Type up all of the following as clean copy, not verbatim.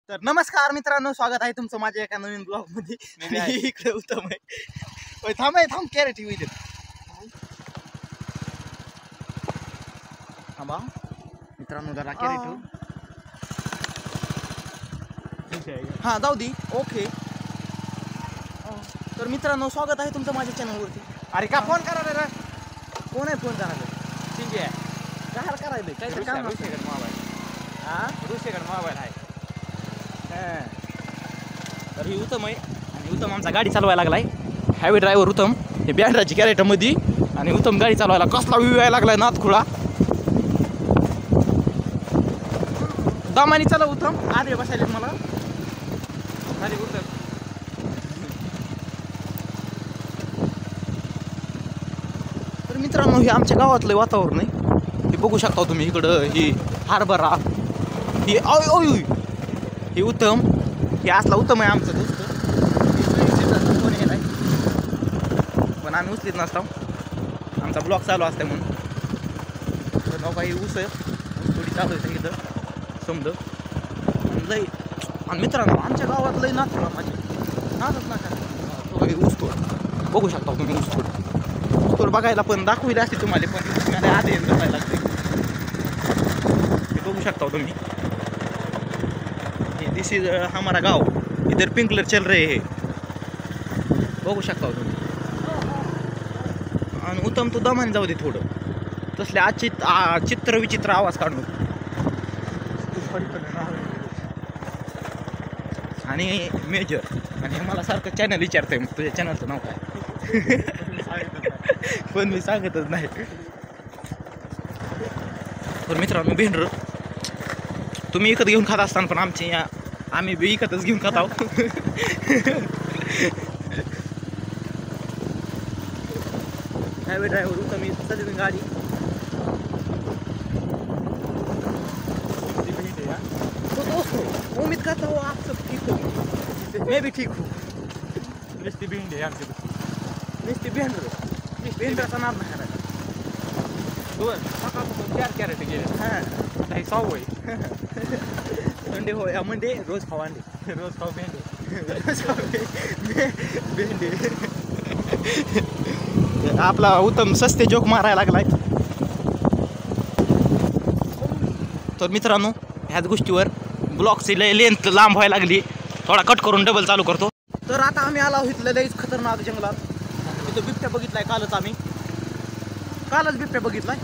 तर नमस्कार मित्रांनो, स्वागत आहे तुमचं माझ्या एका नवीन ब्लॉग मध्ये. इकडे उत्तम आहे. थांब कॅरेट येऊ दे. थांबा मित्रांनो, जरा कॅरेट हा जाऊ दे. ओके. तर मित्रांनो, स्वागत आहे तुमचं माझ्या चॅनलवरती. अरे का फोन करा रे? कोण आहे फोन करायला? चिंगे काय करायला? काय काम ऋषीकडे मोबाईल. हा, ऋषीकडे मोबाईल आहे. तर ही उत्तम आहे आणि उत्तम आमचा गाडी चालवायला लागलाय. हायवे ड्रायव्हर उत्तम हे बँड्राची कॅरेट मध्ये आणि उत्तम गाडी चालवायला कसला व्ह्यू यायला लागलाय नाथखुळा. दमानी चला उत्तम, आधी बसायला मला झाली उत्तर. तर मित्रांनो, हे आमच्या गावातलं वातावरण आहे. हे बघू शकता तुम्ही. इकडं ही हरभरा, ही हे उत्तम, हे असला उत्तम आहे आमचं दोस्त. फोन येत आहे पण आम्ही उचलीत नसतो, आमचा ब्लॉग चालू असते म्हणून. तर नका ही ऊस थोडी चालू आहे इथं समज लई. आणि मित्रांनो, आमच्या गावात लई नाच माझी नाचच ना ऊस तोड बघू शकता तुम्ही. ऊस तोड बघायला पण दाखविले असते तुम्हाला, पण तुम्हाला आधी करायला लागते. हे बघू शकता तुम्ही. दिस इज हमारा गाव, इधर पिंकलर चल रहे है. बघू शकता तुम्ही. आणि उत्तम तू दमाने जाऊ दे थोडं. तसले चित्र विचित्र आवाज काढू. आणि मेजर आणि मला सारखं चॅनल विचारतंय, मग तुझ्या चॅनलचं नाव काय? पण मी सांगतच नाही. तर मित्रांनो, भेंडर तुम्ही विकत घेऊन खात असताना, पण आम्ही विकतच घेऊन खात आहोत. हायवे ड्रायव्हर उत्तम सध्या गाडी. तो दोस्त उम्मीद करता हो आप सब ठीक हो, मैं भी ठीक हूँ. नुसती भेंडी आहे आमची. नुसती भेंडराचा नाद नाही करायचा. सकाळपासून 4 कॅरेट गेले. हां, काही 6 होय. संडे हो या मंडे रोज खावा अंडे. रोज खाऊ भेंडी. भेंडे. आपला उत्तम सस्ते जोक मारायला लागलाय. तर मित्रांनो, ह्याच गोष्टीवर ब्लॉगची लेंथ लांब व्हायला लागली. थोडा कट करून डबल चालू करतो. तर आता आम्ही आलो इथलं लईच खतरनाक जंगलात. तिथं बिबट्या बघितलाय कालच बिबट्या बघितलाय.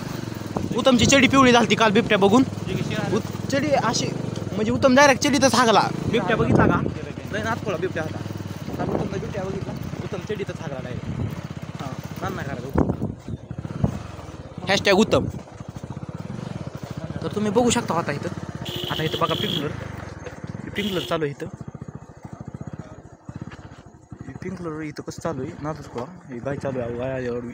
उत्तमची चडी पिवळी झाली काल बिबट्या बघून. चडी अशी म्हणजे उत्तम डायरेक्ट चडीतच हागला. बिबट्या बघितला का? लय नाथखोळा बिबट्या होता. काल उत्तमनं बिबट्या बघितला, उत्तम चडीतच हागला डायरेक्ट. हां, नाही करायला. हॅशटॅग उत्तम. तर तुम्ही बघू शकता आता इथं बघा पिंकलर चालू आहे. पिंकलर इथं कसं चालू आहे नाथखोळा. ही गाय चालू आहे. गाय आडवी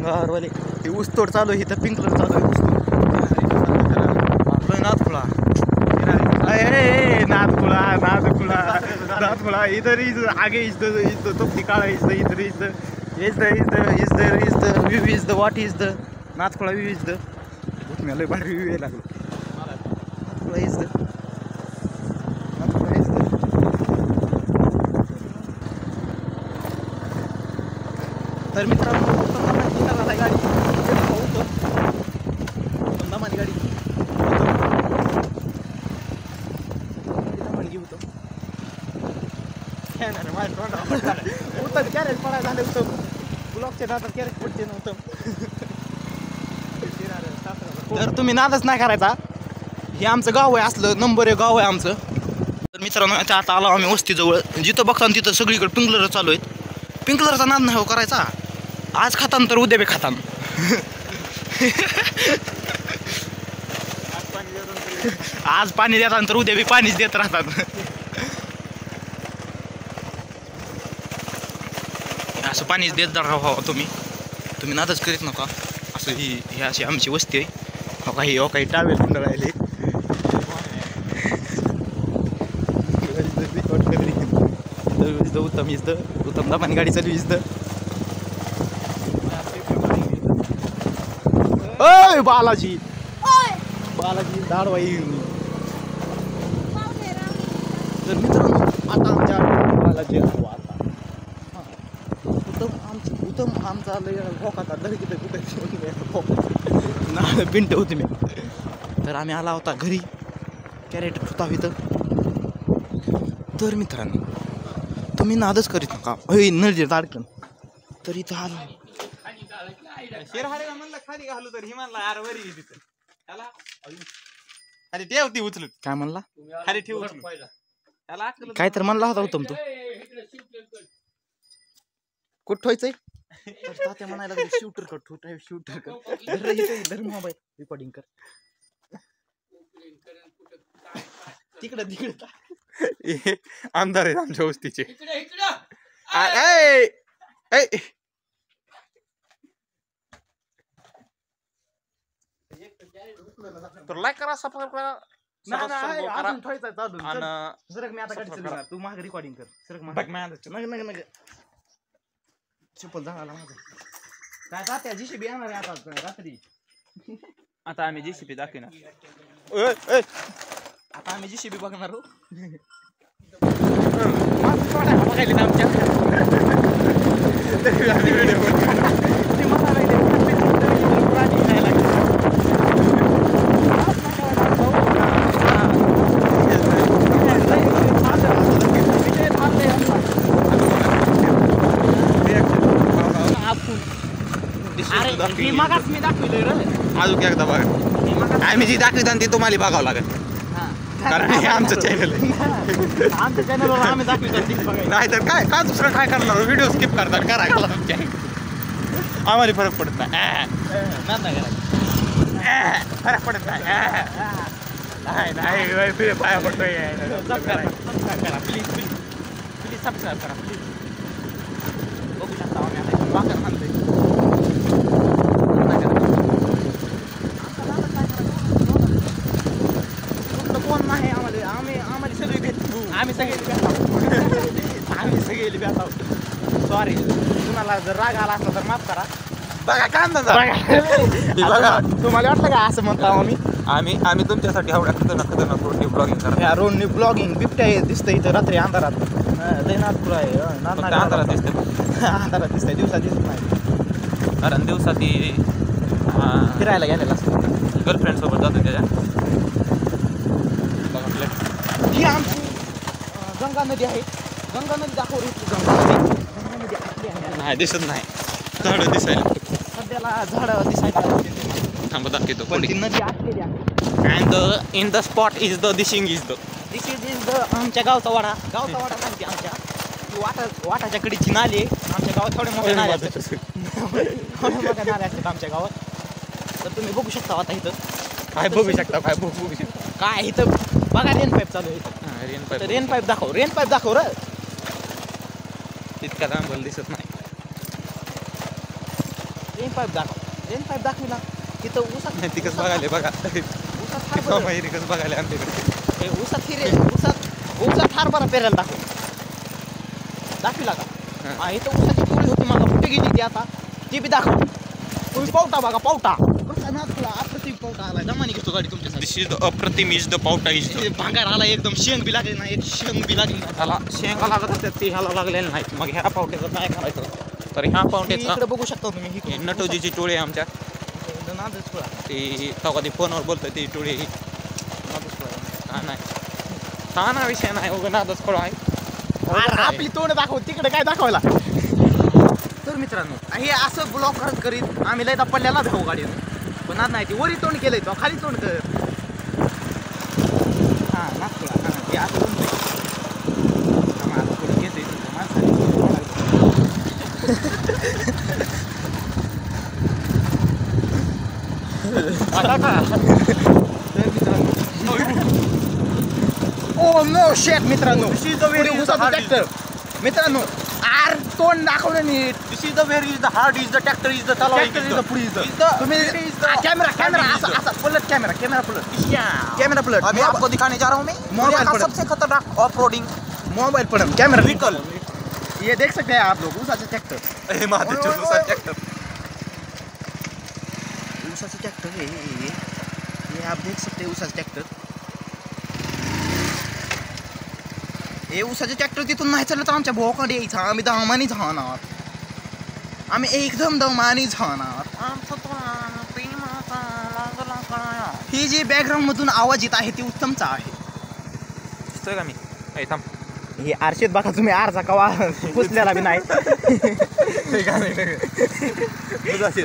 गारवाले. हे ऊसतोड चालू आहे इथं. पिंकलर चालू आहे. नाथखोळा. नाथखोळा इधर आगे इज द तोपती काळा is the view is the what is the नाथखोळा व्यू इज द. मला भारी व्यू यायला लागलो. नाथखोळा इज द तर मित्रांनो, गाडी दमानी गाडी उत्तम कॅरेट पडायला झाले. उत्तम ब्लॉकच्या नादात कॅरेट पडते ना उत्तम. तर तुम्ही नादच नाही करायचा. हे आमचं गाव आहे, असलं नंबर 1 गाव आहे आमचं. तर मित्रांनो, आता आलो आम्ही वस्तीजवळ. जिथं बघता तिथं सगळीकडे पिंकलर चालू आहेत. पिंकलरचा नाद नाही हो करायचा. आज खातान तर उद्या बी खातान. आज पाणी देतात तर उद्या बी पाणीच देत राहतात. असं पाणीच देत राहा तुम्ही नादच करीत नका. असं ही अशी आमची वस्ती आहे. हो काही टावेल राहिले. उत्तम दमानी गाडी चालू इज द ओय बालाजी बालाजी दाढवा येईल. तर मित्रांनो आता आमच्या बालाजी आलो आता. उत्तम आमचा लय भोकाचा धडकीत कुठे ना पिंट होती मी. तर आम्ही आला होता घरी कॅरेट होता इथं. तर मित्रांनो तुम्ही नादच करीत नका नळजे दाडकन. तर इथं आला शेरहारेला म्हणलं खाली घालू तर हिमानला यार वरी तिथं त्याला खाली ठेव ती उचलून. काय म्हणला खाली ठेव उचलून त्याला अक्कल काय तर म्हणला होता उत्तम तू कुठं ठेवायचंय. तर तात्या म्हणायला शूटर कर ठोटा शूटर कर धर मोबाईल रेकॉर्डिंग कर तिकडं तिकडं आमदार आहेत आमच्या वस्तीचे. तर लाईक करा सबस्क्राईब करा. सरक मी आता गाडी चालवणार तू मागे रेकॉर्डिंग कर. सरक चप्पल झाला माझं काय तात्या जीसीबी येणार आहे आता रात्री. आता आम्ही जेसीबी दाखवणार. आता आम्ही जीसीबी बघणार हो. बघायला आमच्या मी मागास मी दाखवलंय रे. अजून एकदा बघा आम्ही जी दाखवतो ती तुम्हाला बघावं लागेल कारण हे आमचं चॅनल आहे. आमच्या चॅनलवर आम्ही दाखवतो नाही तर काय का दुसरं काय करणार व्हिडिओ स्किप करतात करायला तुमच्या आम्हाला फरक पडत नाही. फरक पडत नाही नाही पाया पडतोय. प्लीज प्लीज प्लीज सबस्क्राईब करा प्लीज. बघू शकता आम्ही आता वाकर खांदोय. कोण नाही आम्हाला आम्हाला सगळे भेट आम्ही सगळे भेट आहोत. सॉरी तुम्हाला जर राग आला असला तर माफ करा. बघा कांदा तुम्हाला वाटलं का असं म्हणतो आम्ही तुमच्यासाठी एवढ्या खतरनाक रोडनी ब्लॉगिंग करतो. या रोडनी ब्लॉगिंग बिबट्या दिसतं इथं रात्री अंधारात. लय नागपूर आहे अंधारात दिसते अंधारात दिसतंय दिवसात दिसत नाही. कारण दिवसात ती फिरायला गेलेला असतो गर्लफ्रेंड सोबत जातो त्याच्या. ही आमची गंगा नदी आहे. गंगा नदी दाखव रे. गंगा नदी आपली आहे. नाही दिसत नाही झाडं दिसायला सध्याला झाडं दिसायला थांबा दाखवतो. पण ती नदी आटलेली आहे. And in the spot is the दिसिंग is the this is the आमच्या गावचा वाडा सांगते आमच्या वाटाच्या कडीची नाली आहे. आमच्या गावात थोडे मोठे नाले असतात. थोडे मोठे नाले असतात आमच्या गावात. तर तुम्ही बघू शकता आता इथं काय बघू शकता काय बघू शकता काय इथं बघा रेन पाईप चालू आहे. रेन पाईप दाखव रे. इतका लांब दिसत नाही. रेन पाईप दाखविला तिथं ऊसात नाही तिकच बघायला बघा ऊसात बघायला आमच्याकडे ऊसात हरभरा पेरायला दाखविला का. इथं ऊसाची टोळी होती मला कुठे गेली ती आता ती बी दाखव. तुम्ही पावटा बघा पावटा अप्रतिम पावटा आला. जमानी घेतो गाडी तुमच्यासाठी. दिस इज द अप्रतिम इज द पावटा इज द भांगार आला एकदम. शेंग बी लागली नाही. एक शेंग बी लागली नाही. त्याला शेंगा लागत होत्या ते ह्याला लागलेलं नाही. मग ह्या पावट्याचं काय करायचं. तर ह्या पावट्याचा इकडे बघू शकता तुम्ही नटोजीची टोळी आहे आमच्या. ती तेव्हा ती फोनवर बोलतोय ती टोळी नाही ताना विषय नाही उगा नादच खोळा आहे. आपली तोंड दाखव तिकडे काय दाखवायला. तर मित्रांनो हे असं ब्लॉक करीत आम्ही लयदा पडल्याला धावू गाडीनं. पण आज नाही ती वरी तोंड केलंय तो खाली तोंड कर. हां नागपूर हां ते असं पुढे घेतोय ओ नो शेट मित्रांनो. ट्रॅक्टर मित्रांनो आर तोंड दाखवलं नीट. This is the where is the hard is the tractor is the तलवार इज द पुढे तुम्ही कॅमेरा असा पलट कॅमेरा पलट अभी आपको दिखाने जा रहा हूँ मैं मोबाइल का पर सबसे खतरनाक ऑफ रोडिंग मोबाइल पर कैमरा व्हीकल. ये देख सकते हैं आप लोग ऊसाचा ट्रॅक्टर. ऊसाचं ट्रॅक्टर आहे हे आप देख सकते ऊसाचं ट्रॅक्टर. हे ऊसाचं ट्रॅक्टर तिथून नाही चाललं तर आमच्या भावाकडे यायचं. आम्ही दमानी जाणार. आम्ही एकदम दमानी जाणार. ही जी बॅकग्राऊंड मधून आवाज येत आहे ती उत्तमचा आहे. दिसतोय का मी थांब. हे आरशेत बघा तुम्ही आरचा कवा पुसलेला बी नाही. दुधाचे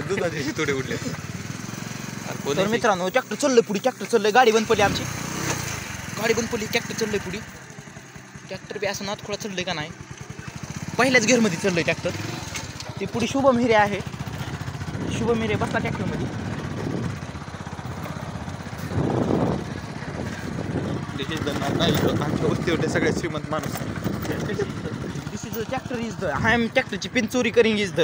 थोडे उडले. तर मित्रांनो ट्रॅक्टर चाललंय पुढे. ट्रॅक्टर चाललंय. गाडी बंद पडली आमची. गाडी बंद पडली. ट्रॅक्टर चाललंय पुढे. ट्रॅक्टर बी असं नाथ खोळा चाललंय का नाही. पहिल्याच गिअरमध्ये चाललंय ट्रॅक्टर. ती पुढे शुभम हिरे आहे. शुभम हिरे बसला ट्रॅक्टरमध्ये. आमच्या वस्ती होते सगळे श्रीमंत माणूस. This is tractor is the I am ट्रॅक्टरची पिन चोरी करिंग इज द.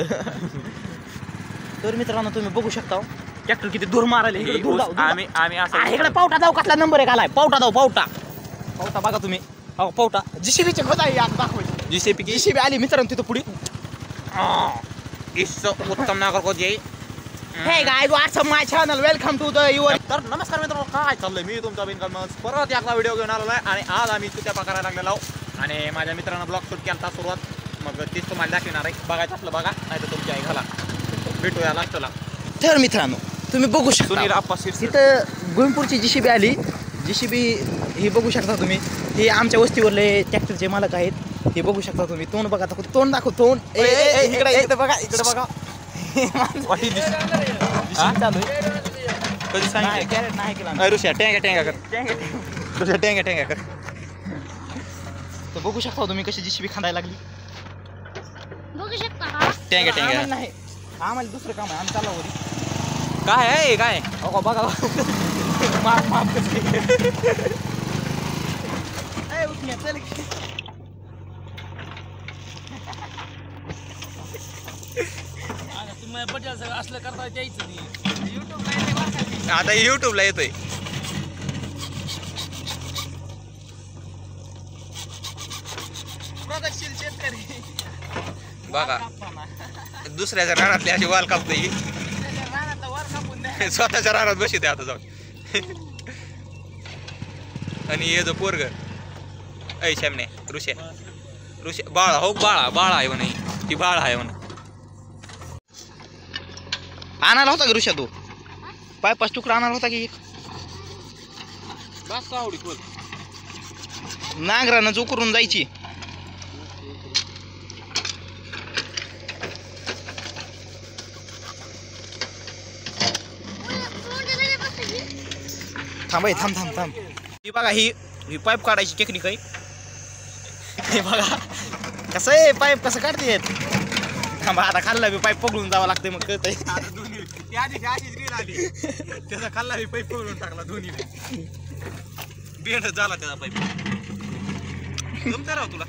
तर मित्रांनो तुम्ही बघू शकता ट्रॅक्टर किती दूर मारायला. आम्ही असं इकडे पावटा जाऊ. कसला नंबर आहे आलाय. पावटा जाऊ. पावटा बघा तुम्ही. पावटा जीसीबीचे खोद आहे आता दाखवायची. जीसीबी आली मित्रांनो तिथं पुढे. उत्तम नागरिक येईल. Hey guy WhatsApp my channel welcome to the your. तर नमस्कार मित्रांनो, काय चाललंय. मी तुमचा बिनकाम परत एकदा व्हिडिओ घेऊन आलेलो आहे. आणि आज आम्ही चुत्या करायला लागलेलो आहोत. आणि माझ्या मित्रांनो ब्लॉग शूट केला सुरुवात. मग तीच तुम्हाला दाखवणार आहे. बघायचं असलं बघा, नाही तर तुमच्या आई घाला. भेटूया लास्टला. तर मित्रांनो तुम्ही बघू शकता सुनील आप्पा तिथं गोविंदपूरची जीसीबी आली. जीसीबी ही बघू शकता तुम्ही. हे आमच्या वस्तीवरले ट्रॅक्टरचे मालक आहेत. हे बघू शकता तुम्ही. तोंड बघा. तोंड दाखव. तोंड इकडे बघा. इकडे बघा. चालू आहे. कधी सांगितलं कॅरेट नाही केला. ऋषा टँग्या कर. ऋषा टँग्या कर. तर बघू शकता तुम्ही कशी जीसीबी खांदायला लागली. बघू शकता टँग्या नाही आम्हाला दुसरं काम आहे. आम्ही चाललो वरी. काय आहे काय बघा माफ असलं करता द्यायचं नाही. आता युट्यूबला येतोय. प्रगतशील शेतकरी बघा दुसऱ्याच्या रानातली अशी वाल कापतोय. स्वतःच्या रानात बशी दे आता जाऊन. आणि हे जो पोरग ऐ श्यामने ऋषा बाळा हो बाळा आहे म्हणे. ती बाळा आहे म्हणा. आणायला होता का ऋषा तू. पाच तुकडा आणायला होता की एक. नांगरानं चुकरून जायची. थांब ही बघा. ही पाईप काढायची टेक्निक आहे. हे बघा कसं आहे पाईप कसं काढते. थांबा आता खाल्ला बी पाईप पकडून जावं लागते. मग कळतंय. त्याचा खाल्ला पाईप पकडून टाकला दोन्ही. बेंड झाला त्याचा पाईप. जमतं राव तुला.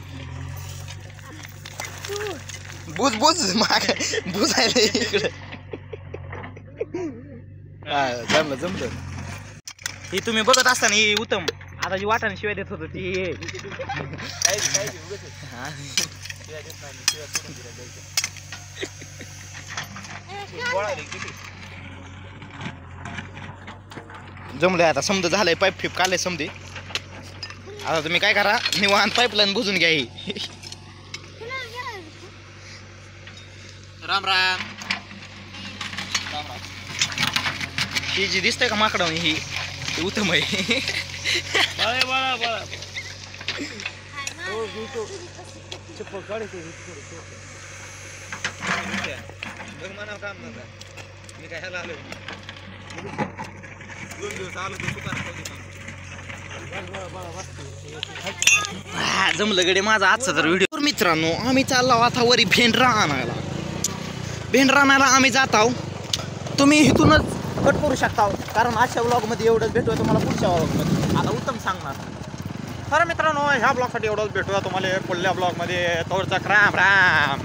बुज आहे इकडे. जमलं. ही तुम्ही बघत असताना ही उत्तम आता जी वाटाने शिवाय देत होत ती. जमलंय आता. समजा झालंय. पाईप फिप काढलंय समजे. आता तुम्ही काय करा निवांत पाईपलाईन बुजून घ्या. ही राम राम. ही जी दिसतंय का माकडा ही उत्तम आहे. काम मी काय ह्याला आलो 2 दिवस आलो जमलं गडे माझा आजचा तर व्हिडिओ. मित्रांनो आम्ही चाललो आता वरी भेंडरा आणायला. आम्ही जात आहो. तुम्ही इथूनच कट करू शकता. कारण आजच्या व्लॉगमध्ये एवढंच भेटूया तुम्हाला पुढच्या व्लॉगमध्ये. आता उत्तम सांगणार. तर मित्रांनो ह्या ब्लॉगसाठी एवढंच भेटूया तुम्हाला पुढल्या ब्लॉगमध्ये. तोडचा राम राम.